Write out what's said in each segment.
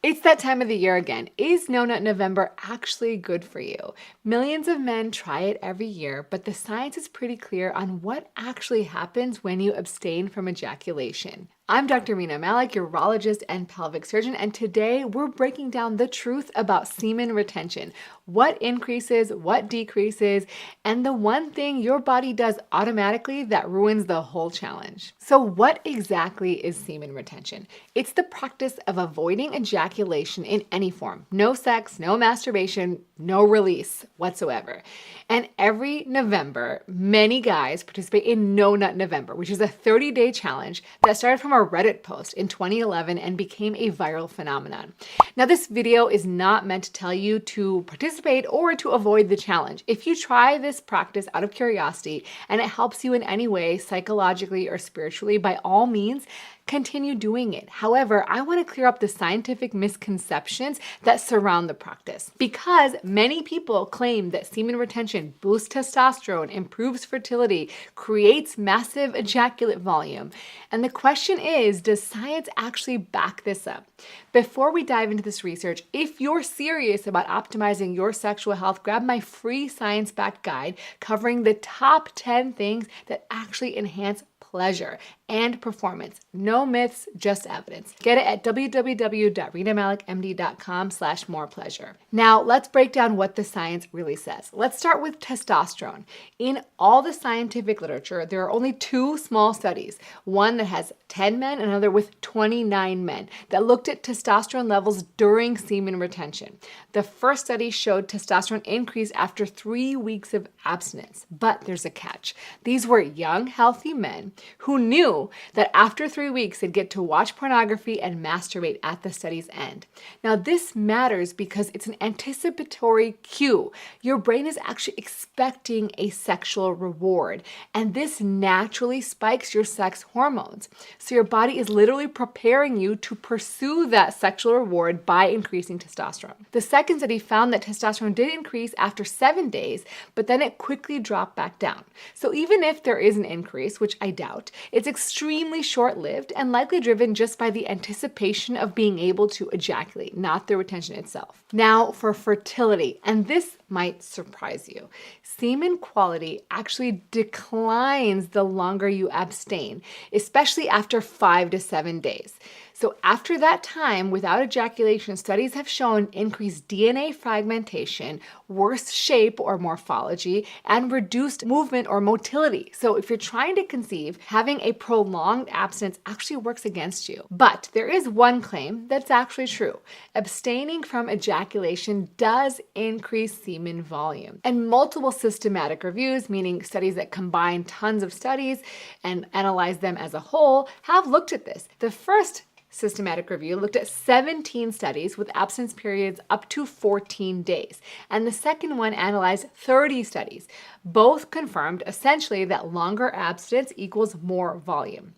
It's that time of the year again. Is No Nut November actually good for you? Millions of men try it every year, but the science is pretty clear on what actually happens when you abstain from ejaculation. I'm Dr. Mina Malik, urologist and pelvic surgeon, and today we're breaking down the truth about semen retention, what increases, what decreases, and the one thing your body does automatically that ruins the whole challenge. So what exactly is semen retention? It's the practice of avoiding ejaculation in any form. No sex, no masturbation, no release whatsoever. And every November, many guys participate in No Nut November, which is a 30-day challenge that started from a Reddit post in 2011 and became a viral phenomenon. Now, this video is not meant to tell you to participate or to avoid the challenge. If you try this practice out of curiosity and it helps you in any way, psychologically or spiritually, by all means, continue doing it. However, I want to clear up the scientific misconceptions that surround the practice because many people claim that semen retention boosts testosterone, improves fertility, creates massive ejaculate volume. And the question is, does science actually back this up? Before we dive into this research, if you're serious about optimizing your sexual health, grab my free science-backed guide covering the top 10 things that actually enhance pleasure and performance. No myths, just evidence. Get it at www.rinamalikmd.com/morepleasure. Now, let's break down what the science really says. Let's start with testosterone. In all the scientific literature, there are only two small studies, one that has 10 men and another with 29 men, that looked at testosterone levels during semen retention. The first study showed testosterone increase after 3 weeks of abstinence, but there's a catch. These were young, healthy men who knew that after 3 weeks they'd get to watch pornography and masturbate at the study's end. Now, this matters because it's an anticipatory cue. Your brain is actually expecting a sexual reward, and this naturally spikes your sex hormones. So your body is literally preparing you to pursue that sexual reward by increasing testosterone. The second study found that testosterone did increase after 7 days, but then it quickly dropped back down. So even if there is an increase, which I doubt, it's extremely short-lived and likely driven just by the anticipation of being able to ejaculate, not the retention itself. Now for fertility, and this might surprise you. Semen quality actually declines the longer you abstain, especially after 5 to 7 days. So after that time, without ejaculation, studies have shown increased DNA fragmentation, worse shape or morphology, and reduced movement or motility. So if you're trying to conceive, having a prolonged abstinence actually works against you. But there is one claim that's actually true. Abstaining from ejaculation does increase semen volume. And multiple systematic reviews, meaning studies that combine tons of studies and analyze them as a whole, have looked at this. The first systematic review looked at 17 studies with abstinence periods up to 14 days. And the second one analyzed 30 studies. Both confirmed essentially that longer abstinence equals more volume.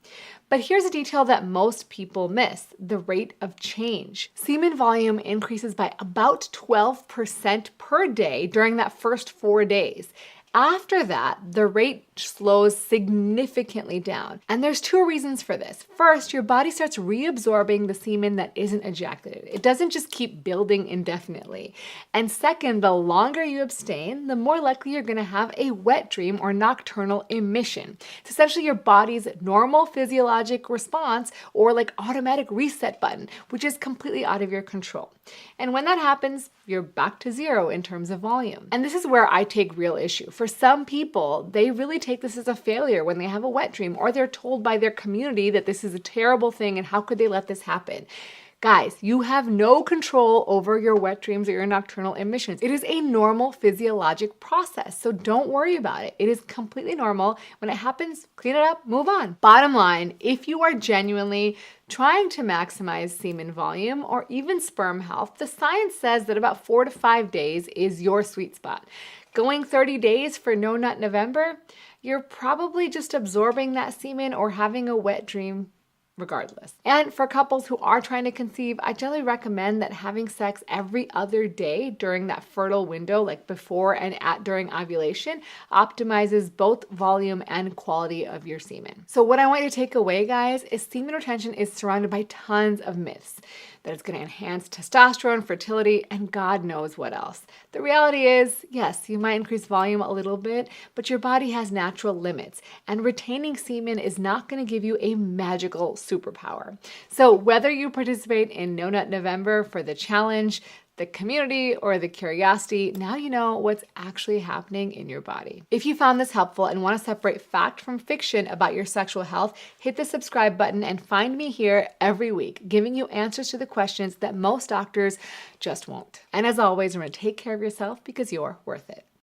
But here's a detail that most people miss: the rate of change. Semen volume increases by about 12% per day during that first 4 days. After that, the rate slows significantly down. And there's two reasons for this. First, your body starts reabsorbing the semen that isn't ejaculated. It doesn't just keep building indefinitely. And second, the longer you abstain, the more likely you're going to have a wet dream or nocturnal emission. It's essentially your body's normal physiologic response or like automatic reset button, which is completely out of your control. And when that happens, you're back to zero in terms of volume. And this is where I take real issue. For some people, they really take this as a failure when they have a wet dream, or they're told by their community that this is a terrible thing and how could they let this happen. Guys, you have no control over your wet dreams or your nocturnal emissions. It is a normal physiologic process, so don't worry about it. It is completely normal. When it happens, clean it up, move on. Bottom line, if you are genuinely trying to maximize semen volume or even sperm health, the science says that about 4 to 5 days is your sweet spot. Going 30 days for No Nut November, you're probably just absorbing that semen or having a wet dream regardless. And for couples who are trying to conceive, I generally recommend that having sex every other day during that fertile window, like before and during ovulation, optimizes both volume and quality of your semen. So what I want you to take away, guys, is semen retention is surrounded by tons of myths. that it's going to enhance testosterone, fertility, and God knows what else. The reality is, yes, you might increase volume a little bit, but your body has natural limits, and retaining semen is not going to give you a magical superpower. So whether you participate in No Nut November for the challenge, the community, or the curiosity, now you know what's actually happening in your body. If you found this helpful and want to separate fact from fiction about your sexual health, hit the subscribe button and find me here every week, giving you answers to the questions that most doctors just won't. And as always, remember to take care of yourself because you're worth it.